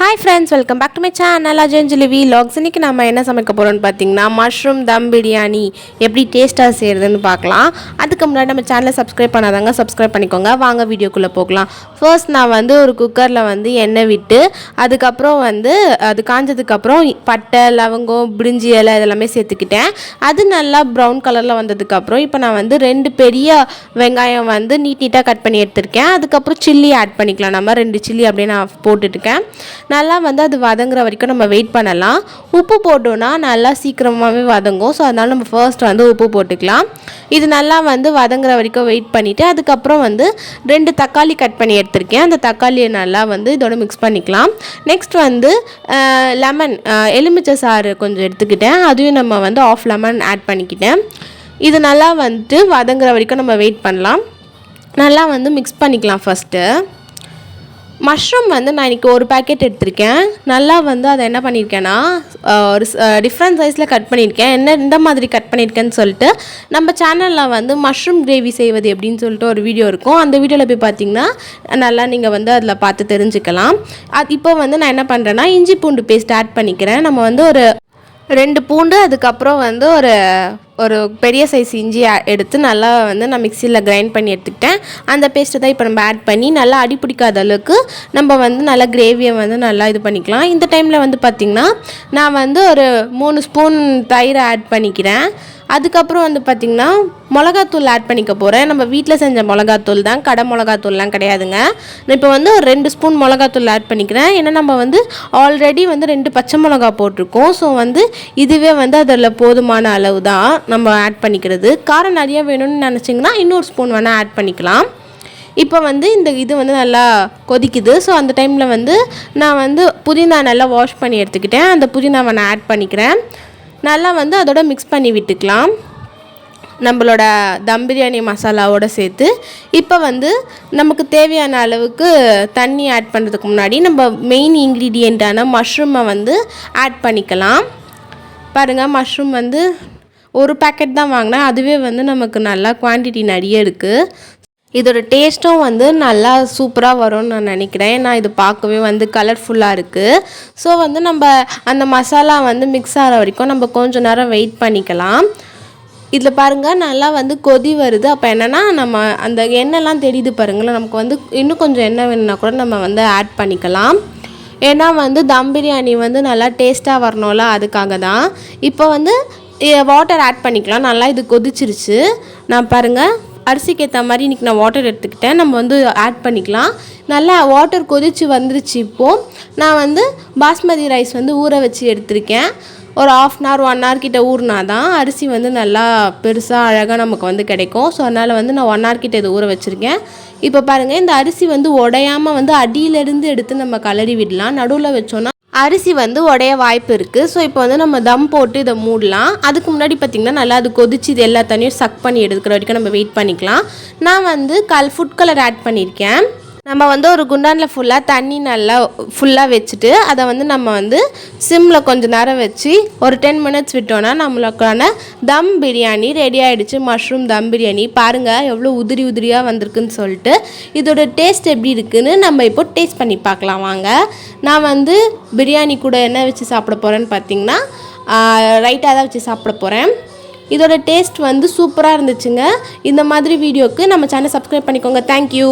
Hi friends, welcome back to my channel Ajanjali Vlogs. இன்னைக்கு நாம என்ன சமைக்க போறோம்னு பாத்தீங்கன்னா மஷ்ரூம் தம் பிரியாணி எப்படி டேஸ்டா செய்யறதுன்னு பார்க்கலாம். அதுக்கு முன்னாடி நம்ம சேனலை சப்ஸ்கிரைப் பண்ணாதவங்க சப்ஸ்கிரைப் பண்ணிக்கோங்க. வாங்க வீடியோக்குள்ள போகலாம். ஃபர்ஸ்ட் நான் வந்து ஒரு குக்கர்ல வந்து எண்ணெய் விட்டு அதுக்கு அப்புறம் வந்து அது காஞ்சதுக்கு அப்புறம் பட்டை, லவங்கம், பிரிஞ்சி இலை இதெல்லாம் சேர்த்துக்கிட்டேன். அது நல்லா பிரவுன் கலர்ல வந்ததுக்கு அப்புறம் இப்போ நான் வந்து ரெண்டு பெரிய வெங்காயம் வந்து நீட்டா கட் பண்ணி எடுத்துர்க்கேன். அதுக்கு அப்புறம் சில்லி ஆட் பண்ணிக்கலாம். நம்ம ரெண்டு சில்லி அப்படியே நான் போட்டுட்டேன். நல்லா வந்து அது வதங்குற வரைக்கும் நம்ம வெயிட் பண்ணலாம். உப்பு போட்டோன்னா நல்லா சீக்கிரமாகவே வதங்கும். ஸோ அதனால் நம்ம ஃபர்ஸ்ட் வந்து உப்பு போட்டுக்கலாம். இது நல்லா வந்து வதங்குற வரைக்கும் வெயிட் பண்ணிவிட்டு அதுக்கப்புறம் வந்து 2 தக்காளி கட் பண்ணி எடுத்திருக்கேன். அந்த தக்காளியை நல்லா வந்து இதோட மிக்ஸ் பண்ணிக்கலாம். நெக்ஸ்ட் வந்து லெமன் எலுமிச்சை சாறு கொஞ்சம் எடுத்துக்கிட்டேன். அதையும் நம்ம வந்து ஆஃப் லெமன் ஆட் பண்ணிக்கிட்டேன். இது நல்லா வந்துட்டு வதங்குற வரைக்கும் நம்ம வெயிட் பண்ணலாம். நல்லா வந்து மிக்ஸ் பண்ணிக்கலாம். ஃபஸ்ட்டு மஷ்ரூம் வந்து நான் இன்றைக்கி ஒரு பேக்கெட் எடுத்திருக்கேன். நல்லா வந்து அதை என்ன பண்ணியிருக்கேன்னா ஒரு டிஃப்ரெண்ட் சைஸில் கட் பண்ணியிருக்கேன். இந்த மாதிரி கட் பண்ணியிருக்கேன்னு சொல்லிட்டு நம்ம சேனலில் வந்து மஷ்ரூம் கிரேவி செய்வது எப்படின்னு சொல்லிட்டு ஒரு வீடியோ இருக்கும். அந்த வீடியோவில் போய் பார்த்தீங்கன்னா நல்லா நீங்கள் வந்து அதில் பார்த்து தெரிஞ்சுக்கலாம். இப்போ வந்து நான் என்ன பண்ணுறேன்னா இஞ்சி பூண்டு பேஸ்ட் ஆட் பண்ணிக்கிறேன். நம்ம வந்து ஒரு 2 பூண்டு அதுக்கப்புறம் வந்து ஒரு பெரிய சைஸ் இஞ்சி எடுத்து நல்லா வந்து நான் மிக்சியில் கிரைண்ட் பண்ணி எடுத்துக்கிட்டேன். அந்த பேஸ்ட்டை தான் இப்போ நம்ம ஆட் பண்ணி நல்லா அடி பிடிக்காத அளவுக்கு நம்ம வந்து நல்லா கிரேவியை வந்து நல்லா இது பண்ணிக்கலாம். இந்த டைமில் வந்து பார்த்திங்கன்னா நான் வந்து ஒரு 3 ஸ்பூன் தயிரை ஆட் பண்ணிக்கிறேன். அதுக்கப்புறம் வந்து பார்த்திங்கன்னா மிளகாத்தூள் ஆட் பண்ணிக்க போகிறேன். நம்ம வீட்டில் செஞ்ச மிளகாத்தூள் தான், கடை மிளகாத்தூள்லாம் கிடையாதுங்க. இப்போ வந்து ஒரு 2 ஸ்பூன் மிளகாத்தூள் ஆட் பண்ணிக்கிறேன். ஏன்னா நம்ம வந்து ஆல்ரெடி வந்து 2 பச்சை மிளகா போட்டிருக்கோம். ஸோ வந்து இதுவே வந்து அதில் போதுமான அளவு தான் நம்ம ஆட் பண்ணிக்கிறது. காரம் நிறைய வேணும்னு நினச்சிங்கன்னா இன்னொரு ஸ்பூன் வேணால் ஆட் பண்ணிக்கலாம். இப்போ வந்து இது வந்து நல்லா கொதிக்குது. ஸோ அந்த டைமில் வந்து நான் வந்து புதினா நல்லா வாஷ் பண்ணி எடுத்துக்கிட்டேன். அந்த புதினாவை நான் ஆட் பண்ணிக்கிறேன். நல்லா வந்து அதோட மிக்ஸ் பண்ணி விட்டுக்கலாம் நம்மளோட தம் பிரியாணி மசாலாவோடு சேர்த்து. இப்போ வந்து நமக்கு தேவையான அளவுக்கு தண்ணி ஆட் பண்ணுறதுக்கு முன்னாடி நம்ம மெயின் இன்க்ரீடியண்ட்டான மஷ்ரூமை வந்து ஆட் பண்ணிக்கலாம். பாருங்கள், மஷ்ரூம் வந்து ஒரு பேக்கெட் தான் வாங்கினேன். அதுவே வந்து நமக்கு நல்லா குவான்டிட்டி நிறைய இருக்குது. இதோட டேஸ்ட்டும் வந்து நல்லா சூப்பராக வரும்னு நான் நினைக்கிறேன். நான் இது பார்க்கவே வந்து கலர்ஃபுல்லாக இருக்குது. ஸோ வந்து நம்ம அந்த மசாலா வந்து மிக்ஸ் ஆகிற வரைக்கும் நம்ம கொஞ்சம் நேரம் வெயிட் பண்ணிக்கலாம். இதில் பாருங்கள் நல்லா வந்து கொதி வருது. அப்போ என்னென்னா நம்ம அந்த எண்ணெய்லாம் தெரியுது பாருங்களேன். நமக்கு வந்து இன்னும் கொஞ்சம் எண்ணெய் வேணுன்னா கூட நம்ம வந்து ஆட் பண்ணிக்கலாம். ஏன்னா வந்து தம் பிரியாணி வந்து நல்லா டேஸ்ட்டாக வரணும்ல, அதுக்காக தான். இப்போ வந்து வாட்டர் ஆட் பண்ணிக்கலாம். நல்லா இது கொதிச்சிருச்சு. நான் பாருங்கள் அரிசிக்கு ஏற்ற மாதிரி இன்றைக்கி நான் வாட்டர் எடுத்துக்கிட்டேன். நம்ம வந்து ஆட் பண்ணிக்கலாம். நல்லா வாட்டர் கொதித்து வந்துருச்சு. இப்போது நான் வந்து பாஸ்மதி ரைஸ் வந்து ஊற வச்சு எடுத்திருக்கேன். ஒரு 1/2 hour 1 hour கிட்ட ஊறினா தான் அரிசி வந்து நல்லா பெருசாக அழகாக நமக்கு வந்து கிடைக்கும். ஸோ அதனால் வந்து நான் 1 hour கிட்ட இது ஊற வச்சுருக்கேன். இப்போ பாருங்கள், இந்த அரிசி வந்து உடையாமல் வந்து அடியிலேருந்து எடுத்து நம்ம கலரி விடலாம். நடுவில் வச்சோன்னா அரிசி வந்து உடைய வாய்ப்பு இருக்குது. ஸோ இப்போ வந்து நம்ம தம் போட்டு இதை மூடலாம். அதுக்கு முன்னாடி பார்த்திங்கன்னா நல்லா அது கொதிச்சு இது எல்லா தண்ணியும் சக் பண்ணி எடுக்கிற வரைக்கும் நம்ம வெயிட் பண்ணிக்கலாம். நான் வந்து ஃபுட் கலர் ஆட் பண்ணியிருக்கேன். நம்ம வந்து ஒரு குண்டானில் ஃபுல்லாக தண்ணி நல்லா ஃபுல்லாக வச்சுட்டு அதை வந்து நம்ம வந்து சிம்மில் கொஞ்சம் நேரம் வச்சு ஒரு 10 minutes விட்டோன்னா நம்மளுக்கான தம் பிரியாணி ரெடி ஆகிடுச்சு. மஷ்ரூம் தம் பிரியாணி பாருங்கள் எவ்வளோ உதிரியாக வந்திருக்குன்னு சொல்லிட்டு. இதோட டேஸ்ட் எப்படி இருக்குதுன்னு நம்ம இப்போ டேஸ்ட் பண்ணி பார்க்கலாம் வாங்க. நான் வந்து பிரியாணி கூட என்ன வச்சு சாப்பிட போகிறேன்னு பார்த்திங்கன்னா ரைட்டாக தான் வச்சு சாப்பிட போகிறேன். இதோட டேஸ்ட் வந்து சூப்பராக இருந்துச்சுங்க. இந்த மாதிரி வீடியோக்கு நம்ம சேனல் சப்ஸ்கிரைப் பண்ணிக்கோங்க. தேங்க்யூ.